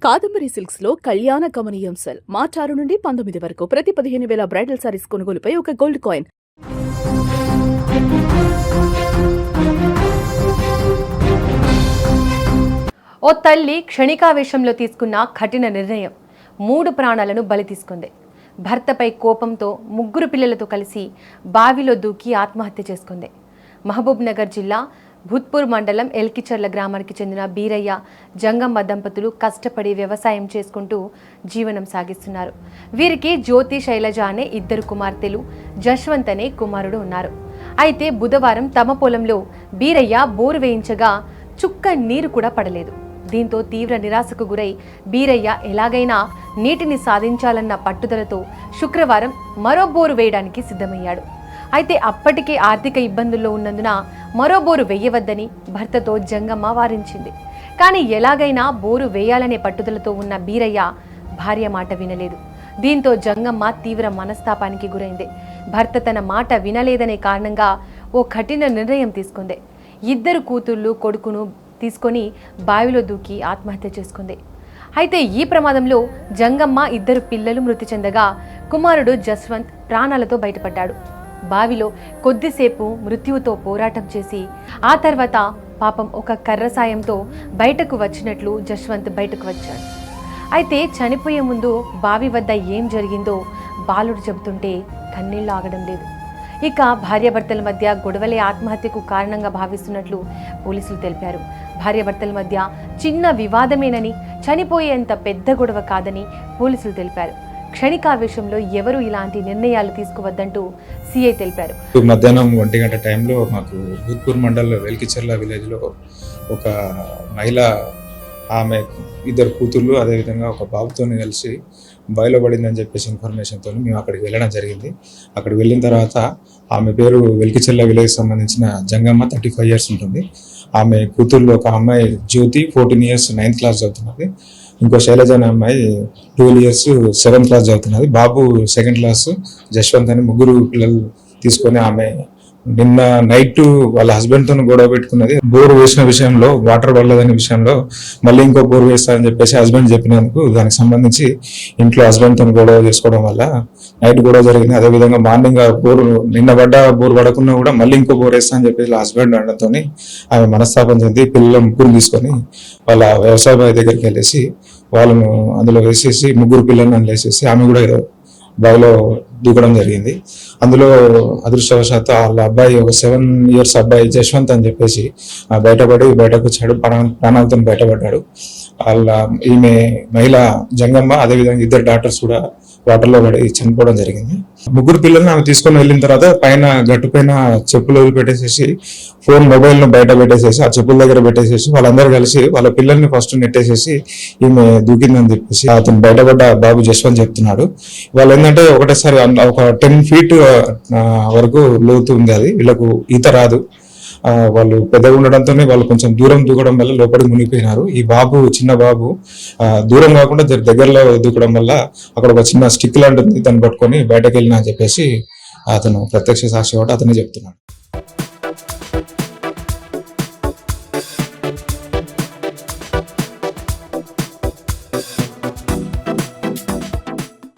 Kadambari silks లో కళ్యాణ గమనీయం cell మార్చి 6 నుండి 19 వరకు ప్రతి 15,000 బ్రైడల్ సారీస్ కొనుగోలుపై ఒక గోల్డ్ కాయిన్. ఓ తల్లి క్షణికావేశంలో తీసుకున్న కఠిన నిర్ణయం 3 ప్రాణాలను బలి తీసుకుంది. భర్తపై కోపంతో 3 పిల్లలతో కలిసి బావిలో దూకి ఆత్మహత్య చేసుకుంది. మహబూబ్ నగర్ జిల్లా భూత్పూర్ మండలం ఎల్కిచర్ల గ్రామానికి చెందిన బీరయ్య, జంగమ్మ దంపతులు కష్టపడి వ్యవసాయం చేసుకుంటూ జీవనం సాగిస్తున్నారు. వీరికి జ్యోతి, శైలజ అనే 2 కుమార్తెలు, జశ్వంత్ అనే కుమారుడు ఉన్నారు. అయితే బుధవారం తమ పొలంలో బీరయ్య బోరు వేయించగా చుక్క నీరు కూడా పడలేదు. దీంతో తీవ్ర నిరాశకు గురై బీరయ్య ఎలాగైనా నీటిని సాధించాలన్న పట్టుదలతో శుక్రవారం మరో బోరు వేయడానికి సిద్ధమయ్యాడు. అయితే అప్పటికే ఆర్థిక ఇబ్బందుల్లో ఉన్నందున మరో బోరు వేయవద్దని భర్తతో జంగమ్మ వారించింది. కానీ ఎలాగైనా బోరు వేయాలనే పట్టుదలతో ఉన్న బీరయ్య భార్య మాట వినలేదు. దీంతో జంగమ్మ తీవ్ర మనస్తాపానికి గురైంది. భర్త తన మాట వినలేదనే కారణంగా ఓ కఠిన నిర్ణయం తీసుకుంది. 2 కూతుళ్ళు, కొడుకును తీసుకొని బావిలో దూకి ఆత్మహత్య చేసుకుంది. అయితే ఈ ప్రమాదంలో జంగమ్మ 2 పిల్లలు మృతి చెందగా కుమారుడు జస్వంత్ ప్రాణాలతో బయటపడ్డాడు. బావిలో కొద్దిసేపు మృత్యువుతో పోరాటం చేసి ఆ తర్వాత పాపం ఒక కర్ర సాయంతో బయటకు వచ్చినట్లు జశ్వంత్ బయటకు వచ్చాడు. అయితే చనిపోయే ముందు బావి వద్ద ఏం జరిగిందో బాలుడు చెబుతుంటే కన్నీళ్లు ఆగడం లేదు. ఇక భార్యాభర్తల మధ్య గొడవలే ఆత్మహత్యకు కారణంగా భావిస్తున్నట్లు పోలీసులు తెలిపారు. భార్యాభర్తల మధ్య చిన్న వివాదమేనని, చనిపోయేంత పెద్ద గొడవ కాదని పోలీసులు తెలిపారు. క్షణికావేశంలో ఎవరు ఇలాంటి నిర్ణయాలు తీసుకోవద్దంటూ సిఐ తెలిపారు. మధ్యాహ్నం 1 గంట టైంలో మాకు భూత్పూర్ మండల్ వెల్కిచర్ల విలేజ్లో ఒక మహిళ, ఆమె 2 కూతుర్లు అదేవిధంగా ఒక బాబుతో కలిసి బావిలో పడిందని చెప్పేసి ఇన్ఫర్మేషన్తో మేము అక్కడికి వెళ్ళడం జరిగింది. అక్కడికి వెళ్ళిన తర్వాత ఆమె పేరు వెల్కిచర్ల విలేజ్ సంబంధించిన జంగమ్మ, 35 years ఉంటుంది. ఆమె కూతుర్లు ఒక అమ్మాయి జ్యోతి 14 years 9th class చదువుతున్నది. ఇంకో శైలజ అనే అమ్మాయి 12 years 7th class చదువుతున్నది. బాబు 2nd class. జశ్వంత్ అని 3 పిల్లలు తీసుకొని ఆమె నిన్న నైట్ వాళ్ళ హస్బెండ్ తో గొడవ పెట్టుకున్నది. బోర్ వేసిన విషయంలో, వాటర్ పడలేదనే విషయంలో మళ్ళీ ఇంకో బోర్ వేస్తా అని చెప్పేసి హస్బెండ్ చెప్పినందుకు దానికి సంబంధించి ఇంట్లో హస్బెండ్ తో గొడవ చేసుకోవడం వల్ల నైట్ గొడవ జరిగింది. అదేవిధంగా మార్నింగ్ నిన్న బోర్ పడకున్నా కూడా మళ్ళీ ఇంకో బోర్ వేస్తా అని చెప్పేసి హస్బెండ్ అనడంతో ఆమె మనస్తాపం చెంది పిల్లల 3 తీసుకొని వాళ్ళ వ్యవసాయ బావి దగ్గరికి వెళ్ళేసి వాళ్ళను అందులో వేసేసి 3 పిల్లలను వేసేసి ఆమె కూడా బావిలో దూకడం జరిగింది. అందులో అదృష్టవశాత్తు వాళ్ళ అబ్బాయి, ఒక 7 years అబ్బాయి జశ్వంత్ అని చెప్పేసి బయటకు వచ్చాడు, ప్రాణాలతో బయటపడ్డాడు. ఈమె మహిళ జంగమ్మ, అదేవిధంగా 2 daughters కూడా వాటర్లో పడి చనిపోవడం జరిగింది. 3 పిల్లల్ని ఆమె తీసుకొని వెళ్ళిన తర్వాత పైన గట్టు పైన చెప్పులు వదిలిపెట్టేసేసి మొబైల్ను బయట పెట్టేసేసి ఆ చెప్పుల దగ్గర పెట్టేసేసి వాళ్ళందరూ కలిసి వాళ్ళ పిల్లల్ని ఫస్ట్ నెట్టేసేసి ఈమె దూకిందని చెప్పేసి అతను బయటపడ్డ బాబు జశ్వంత్ చెప్తున్నాడు. వాళ్ళు ఏంటంటే ఒకటేసారి ఒక 10 feet వరకు లోతు ఉంది. అది వీళ్ళకు ఈత రాదు. వాళ్ళు పెద్దగా ఉండడంతో వాళ్ళు కొంచెం దూరం దూకడం వల్ల లోపలికి మునిగిపోయినారు. ఈ బాబు, చిన్న బాబు దూరం కాకుండా దగ్గరలో దూకడం వల్ల అక్కడ ఒక చిన్న స్టిక్ లాంటి దాన్ని పట్టుకొని బయటకు వెళ్ళినా అని చెప్పేసి అతను ప్రత్యక్ష సాక్షి కాబట్టి అతనే చెప్తున్నాడు.